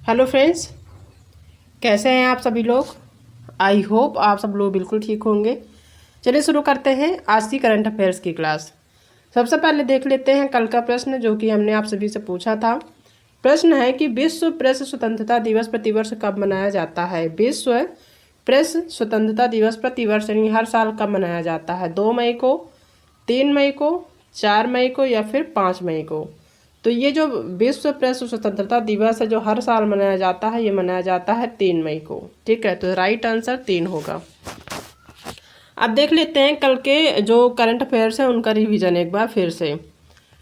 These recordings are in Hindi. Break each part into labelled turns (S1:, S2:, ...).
S1: हेलो फ्रेंड्स, कैसे हैं आप सभी लोग। आई होप आप सब लोग बिल्कुल ठीक होंगे। चलिए शुरू करते हैं आज की करंट अफेयर्स की क्लास। सबसे पहले देख लेते हैं कल का प्रश्न जो कि हमने आप सभी से पूछा था। प्रश्न है कि विश्व प्रेस स्वतंत्रता दिवस प्रतिवर्ष कब मनाया जाता है। विश्व प्रेस स्वतंत्रता दिवस प्रतिवर्ष यानी हर साल कब मनाया जाता है। 2 मई को, 3 मई को, 4 मई को या फिर 5 मई को। तो ये जो विश्व प्रेस स्वतंत्रता दिवस है जो हर साल मनाया जाता है, ये मनाया जाता है 3 मई को। ठीक है, तो राइट आंसर 3 होगा। अब देख लेते हैं कल के जो करंट अफेयर्स हैं उनका रिवीजन एक बार फिर से।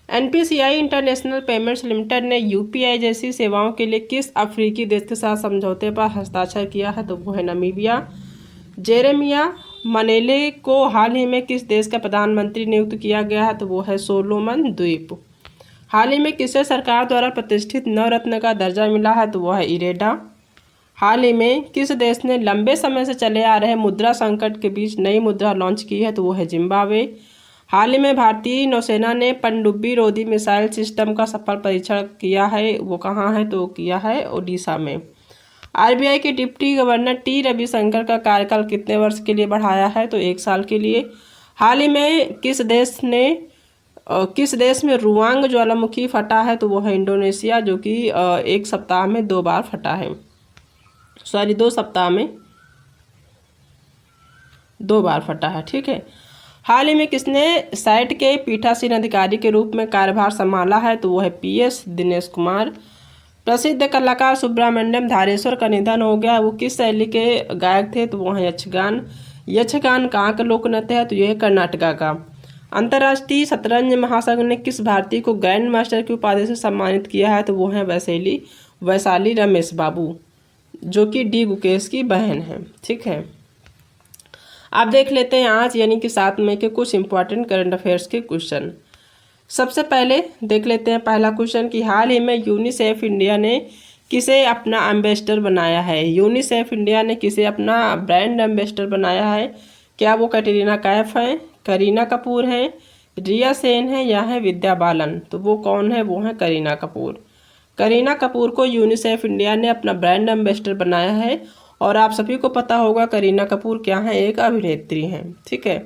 S1: एनपीसीआई इंटरनेशनल पेमेंट्स लिमिटेड ने यूपीआई जैसी सेवाओं के लिए किस अफ्रीकी देश के साथ समझौते पर हस्ताक्षर किया है। तो वो है नामीबिया। जेरेमिया मनेले को हाल ही में किस देश का प्रधानमंत्री नियुक्त किया गया है। तो वो है सोलोमन द्वीप। हाल ही में किसे सरकार द्वारा प्रतिष्ठित नवरत्न का दर्जा मिला है। तो वह है इरेडा। हाल ही में किस देश ने लंबे समय से चले आ रहे मुद्रा संकट के बीच नई मुद्रा लॉन्च की है। तो वो है जिम्बाब्वे। हाल ही में भारतीय नौसेना ने पनडुब्बी रोधी मिसाइल सिस्टम का सफल परीक्षण किया है। वो कहाँ है। तो किया है ओडिशा में। आरबीआई के डिप्टी गवर्नर टी रविशंकर का कार्यकाल कितने वर्ष के लिए बढ़ाया है। तो 1 साल के लिए। हाल ही में किस देश में रुआंग ज्वालामुखी फटा है। तो वो है इंडोनेशिया, जो कि 1 सप्ताह में 2 बार फटा है। 2 सप्ताह में 2 बार फटा है। ठीक है। हाल ही में किसने सैट के पीठासीन अधिकारी के रूप में कार्यभार संभाला है। तो वो है पीएस दिनेश कुमार। प्रसिद्ध कलाकार सुब्रमण्यम धारेश्वर का निधन हो गया। वो किस शैली के गायक थे। तो वो है यक्षगान। यक्षगान कहाँ का लोक नृत्य है। तो यह है कर्नाटका का। अंतर्राष्ट्रीय शतरंज महासंघ ने किस भारतीय को ग्रैंड मास्टर की उपाधि से सम्मानित किया है। तो वो है वैशाली रमेश बाबू, जो कि डी गुकेश की बहन है। ठीक है। आप देख लेते हैं आज यानी कि 7 मई के कुछ इंपॉर्टेंट करंट अफेयर्स के क्वेश्चन। सबसे पहले देख लेते हैं पहला क्वेश्चन कि हाल ही में यूनिसेफ इंडिया ने किसे अपना एम्बेसडर बनाया है। यूनिसेफ इंडिया ने किसे अपना ब्रांड एम्बेसडर बनाया है। क्या वो कैटरीना कैफ है, करीना कपूर है, रिया सेन है या है विद्या बालन। तो वो कौन है। वो है करीना कपूर। करीना कपूर को यूनिसेफ इंडिया ने अपना ब्रांड एम्बेसडर बनाया है। और आप सभी को पता होगा करीना कपूर क्या है, एक अभिनेत्री हैं। ठीक है।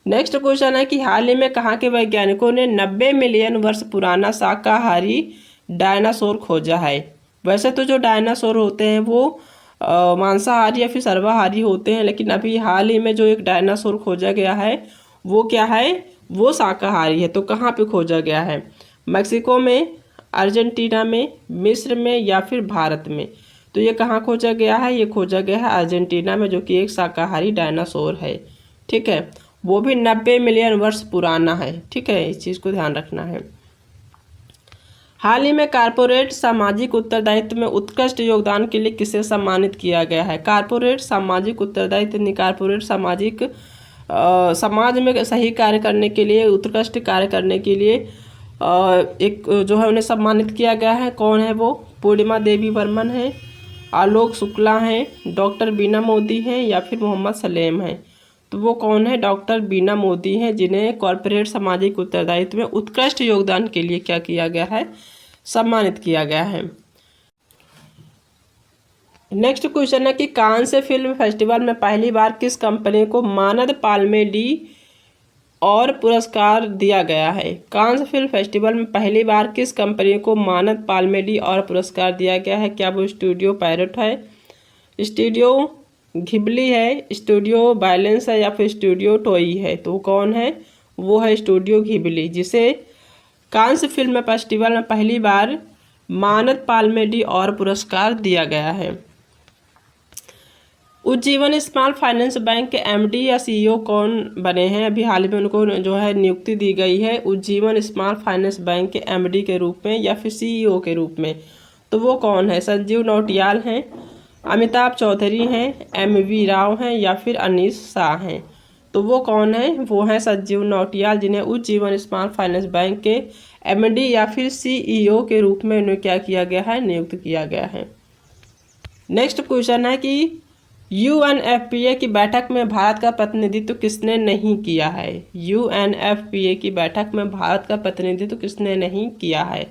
S1: नेक्स्ट क्वेश्चन है कि हाल ही में कहाँ के वैज्ञानिकों ने 90 मिलियन वर्ष पुराना शाकाहारी डायनासोर खोजा है। वैसे तो जो डायनासोर होते हैं वो मांसाहारी या फिर सर्वाहारी होते हैं, लेकिन अभी हाल ही में जो एक डायनासोर खोजा गया है वो क्या है, वो शाकाहारी है। तो कहाँ पे खोजा गया है। मैक्सिको में, अर्जेंटीना में, मिस्र में या फिर भारत में। तो ये कहाँ खोजा गया है। ये खोजा गया है अर्जेंटीना में, जो कि एक शाकाहारी डायनासोर है। ठीक है। वो भी 90 मिलियन वर्ष पुराना है। ठीक है, इस चीज़ को ध्यान रखना है। हाल ही में कारपोरेट सामाजिक उत्तरदायित्व में उत्कृष्ट योगदान के लिए किसे सम्मानित किया गया है। कारपोरेट सामाजिक उत्तरदायित्व यानी कारपोरेट समाज में सही कार्य करने के लिए, उत्कृष्ट कार्य करने के लिए एक जो है उन्हें सम्मानित किया गया है। कौन है वो। पूर्णिमा देवी बर्मन है, आलोक शुक्ला हैं, डॉक्टर बीना मोदी हैं या फिर मोहम्मद सलेम हैं। तो वो कौन है। डॉक्टर बीना मोदी हैं, जिन्हें कॉरपोरेट सामाजिक उत्तरदायित्व में उत्कृष्ट योगदान के लिए क्या किया गया है, सम्मानित किया गया है। नेक्स्ट क्वेश्चन है कि कांस फिल्म फेस्टिवल में पहली बार किस कंपनी को मानद पाल्मे डी और पुरस्कार दिया गया है। कांस फिल्म फेस्टिवल में पहली बार किस कंपनी को मानद पाल्मे डी और पुरस्कार दिया गया है। क्या वो स्टूडियो पैरेट है, स्टूडियो घिबली है, स्टूडियो बैलेंस है या फिर स्टूडियो टोई है। तो कौन है। वो है स्टूडियो घिबली, जिसे कांस फिल्म फेस्टिवल में पहली बार मानद पाल्मे डी और पुरस्कार दिया गया है। उज्जीवन स्मॉल फाइनेंस बैंक के एमडी या सीईओ कौन बने हैं। अभी हाल में उनको जो है नियुक्ति दी गई है उज्जीवन स्मॉल फाइनेंस बैंक के एमडी के रूप में या फिर सीईओ के रूप में। तो वो कौन है। संजीव नौटियाल हैं, अमिताभ चौधरी हैं, एमवी राव हैं या फिर अनीश शाह हैं। तो वो कौन है। वो हैं संजीव नौटियाल, जिन्हें उज्जीवन स्मॉल फाइनेंस बैंक के एमडी या फिर सीईओ के रूप में उन्हें क्या किया गया है, नियुक्त किया गया है। नेक्स्ट क्वेश्चन है कि यूएनएफपीए की बैठक में भारत का प्रतिनिधित्व किसने नहीं किया है। यूएनएफपीए की बैठक में भारत का प्रतिनिधित्व किसने नहीं किया है।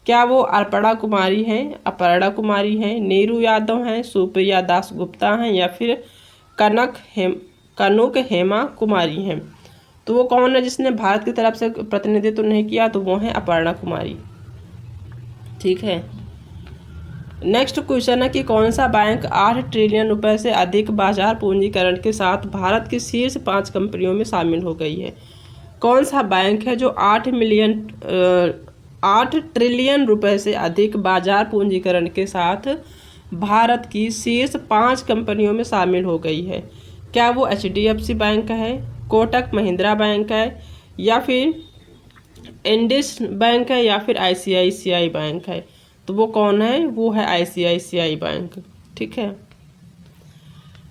S1: क्या वो अपर्णा कुमारी हैं, नीरू यादव हैं, सुप्रिया दास गुप्ता हैं या फिर कनक हेमा कुमारी हैं। तो वो कौन है जिसने भारत की तरफ से प्रतिनिधित्व नहीं किया, तो वो है अपर्णा कुमारी। ठीक है। नेक्स्ट क्वेश्चन है कि कौन सा बैंक 8 ट्रिलियन रुपए से अधिक बाजार पूंजीकरण के साथ भारत की शीर्ष 5 कंपनियों में शामिल हो गई है। कौन सा बैंक है जो 8 ट्रिलियन रुपए से अधिक बाजार पूंजीकरण के साथ भारत की शीर्ष 5 कंपनियों में शामिल हो गई है। क्या वो HDFC बैंक है, कोटक महिंद्रा बैंक है या फिर इंडिस बैंक है या फिर ICICI बैंक है। तो वो कौन है, वो है ICICI बैंक। ठीक है।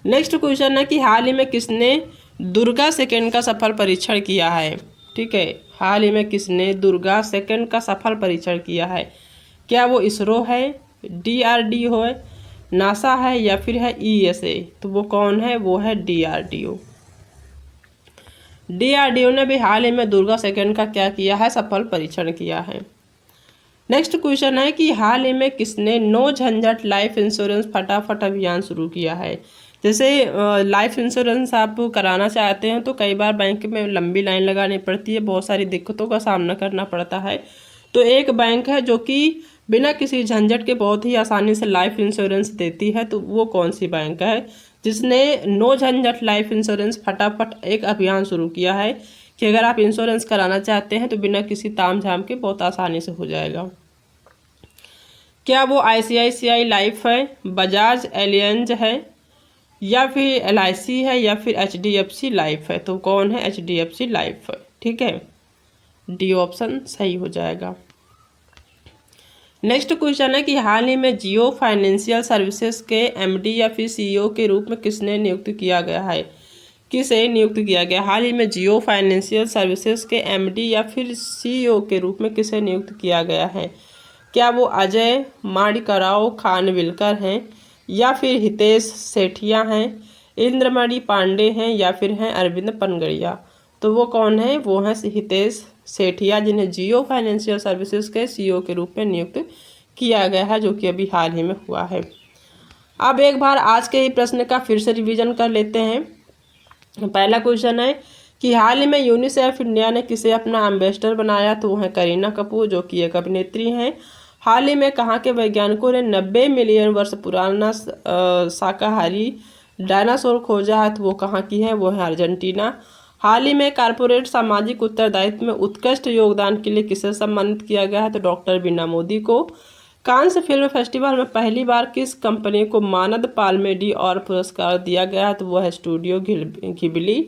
S1: नेक्स्ट क्वेश्चन है कि हाल ही में किसने दुर्गा सेकंड का सफल परीक्षण किया है। ठीक है, हाल ही में किसने दुर्गा सेकंड का सफल परीक्षण किया है। क्या वो इसरो है, DRDO है, नासा है या फिर है ESA। तो वो कौन है, वो है DRDO। DRDO ने भी हाल ही में दुर्गा सेकंड का क्या किया है, सफल परीक्षण किया है। नेक्स्ट क्वेश्चन है कि हाल ही में किसने नो झंझट लाइफ इंश्योरेंस फटाफट अभियान शुरू किया है। जैसे लाइफ इंश्योरेंस आप कराना चाहते हैं तो कई बार बैंक में लंबी लाइन लगानी पड़ती है, बहुत सारी दिक्कतों का सामना करना पड़ता है। तो एक बैंक है जो कि बिना किसी झंझट के बहुत ही आसानी से लाइफ इंश्योरेंस देती है, तो वो कौन सी बैंक है जिसने नो झंझट लाइफ इंश्योरेंस फटाफट एक अभियान शुरू किया है कि अगर आप इंश्योरेंस कराना चाहते हैं तो बिना किसी ताम झाम के बहुत आसानी से हो जाएगा। क्या वो ICICI लाइफ है, बजाज एलियंज है या फिर LIC है या फिर HDFC लाइफ है। तो कौन है, HDFC लाइफ है। ठीक है, D ऑप्शन सही हो जाएगा। नेक्स्ट क्वेश्चन है कि हाल ही में जियो फाइनेंशियल सर्विसेज के MD या फिर CEO के रूप में किसने नियुक्त किया गया है, किसे नियुक्त किया गया। हाल ही में जियो फाइनेंशियल सर्विसेज के MD या फिर CEO के रूप में किसे नियुक्त किया गया है। क्या वो अजय माणिकराव खानविलकर हैं या फिर हितेश सेठिया हैं, इंद्रमणि पांडे हैं या फिर हैं अरविंद पनगड़िया। तो वो कौन है, वो हैं हितेश सेठिया जिन्हें जियो फाइनेंशियल सर्विसेज के CEO के रूप में नियुक्त किया गया है, जो कि अभी हाल ही में हुआ है। अब एक बार आज के ही प्रश्न का फिर से रिवीजन कर लेते हैं। पहला क्वेश्चन है कि हाल ही में यूनिसेफ इंडिया ने किसे अपना एम्बेसडर बनाया। तो वो है करीना कपूर जो कि एक अभिनेत्री हैं। हाल ही में कहाँ के वैज्ञानिकों ने 90 मिलियन वर्ष पुराना शाकाहारी डायनासोर खोजा है। तो वो कहाँ की है, वो है अर्जेंटीना। हाल ही में कॉर्पोरेट सामाजिक उत्तरदायित्व में उत्कृष्ट योगदान के लिए किसे सम्मानित किया गया है। तो डॉक्टर बीना मोदी को। कांस फिल्म फेस्टिवल में पहली बार किस कंपनी को मानद पाल्मे d'Or पुरस्कार दिया गया है। तो वो है studio Ghibli.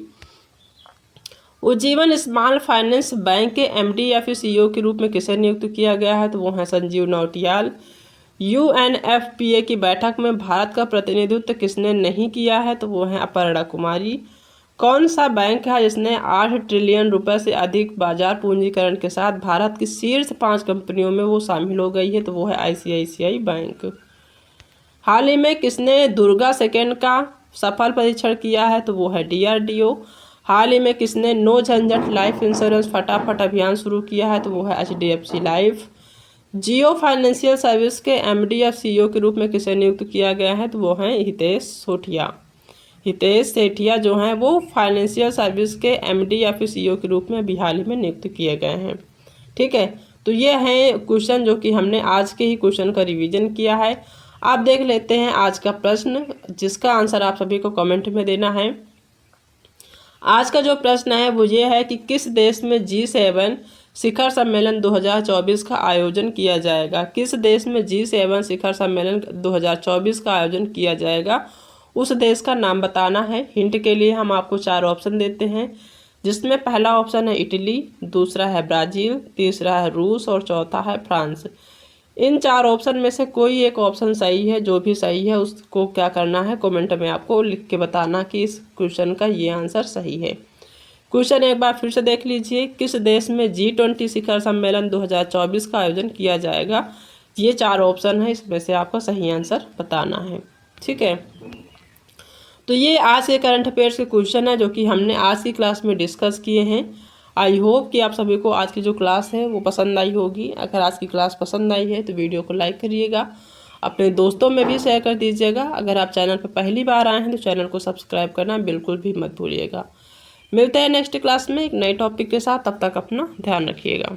S1: Ujjivan small finance bank के MD या फिर CEO के रूप में किसे नियुक्त किया गया है। तो वो है संजीव नौटियाल। UNFPA की बैठक में भारत का प्रतिनिधित्व किसने नहीं किया है। तो वो है अपर्णा कुमारी। कौन सा बैंक है जिसने 8 ट्रिलियन रुपए से अधिक बाजार पूंजीकरण के साथ भारत की शीर्ष 5 कंपनियों में वो शामिल हो गई है। तो वो है ICICI बैंक। हाल ही में किसने दुर्गा सेकंड का सफल परीक्षण किया है। तो वो है DRDO। हाल ही में किसने नो झंझट लाइफ इंश्योरेंस फटाफट अभियान शुरू किया है। तो वो है HDFC लाइफ। जियो फाइनेंशियल सर्विस के MD या CEO के रूप में किसे नियुक्त किया गया है। तो वो हैं हितेश सेठिया जो हैं वो फाइनेंशियल सर्विस के MD या फिर CEO के रूप में अभी हाल ही में नियुक्त किए गए हैं। ठीक है, तो ये हैं क्वेश्चन जो कि हमने आज के ही क्वेश्चन का रिवीजन किया है। आप देख लेते हैं आज का प्रश्न, जिसका आंसर आप सभी को कमेंट में देना है। आज का जो प्रश्न है वो ये है कि किस देश में G7 शिखर सम्मेलन 2024 का आयोजन किया जाएगा। किस देश में G7 शिखर सम्मेलन 2024 का आयोजन किया जाएगा, उस देश का नाम बताना है। हिंट के लिए हम आपको 4 ऑप्शन देते हैं, जिसमें पहला ऑप्शन है इटली, दूसरा है ब्राज़ील, तीसरा है रूस और चौथा है फ्रांस। इन 4 ऑप्शन में से कोई एक ऑप्शन सही है। जो भी सही है उसको क्या करना है, कमेंट में आपको लिख के बताना कि इस क्वेश्चन का ये आंसर सही है। क्वेश्चन एक बार फिर से देख लीजिए, किस देश में G20 शिखर सम्मेलन 2024 का आयोजन किया जाएगा। ये 4 ऑप्शन है, इसमें से आपको सही आंसर बताना है। ठीक है, तो ये आज के करंट अफेयर्स के क्वेश्चन है जो कि हमने आज की क्लास में डिस्कस किए हैं। आई होप कि आप सभी को आज की जो क्लास है वो पसंद आई होगी। अगर आज की क्लास पसंद आई है तो वीडियो को लाइक करिएगा, अपने दोस्तों में भी शेयर कर दीजिएगा। अगर आप चैनल पर पहली बार आए हैं तो चैनल को सब्सक्राइब करना बिल्कुल भी मत भूलिएगा। मिलते हैं नेक्स्ट क्लास में एक नए टॉपिक के साथ, तब तक अपना ध्यान रखिएगा।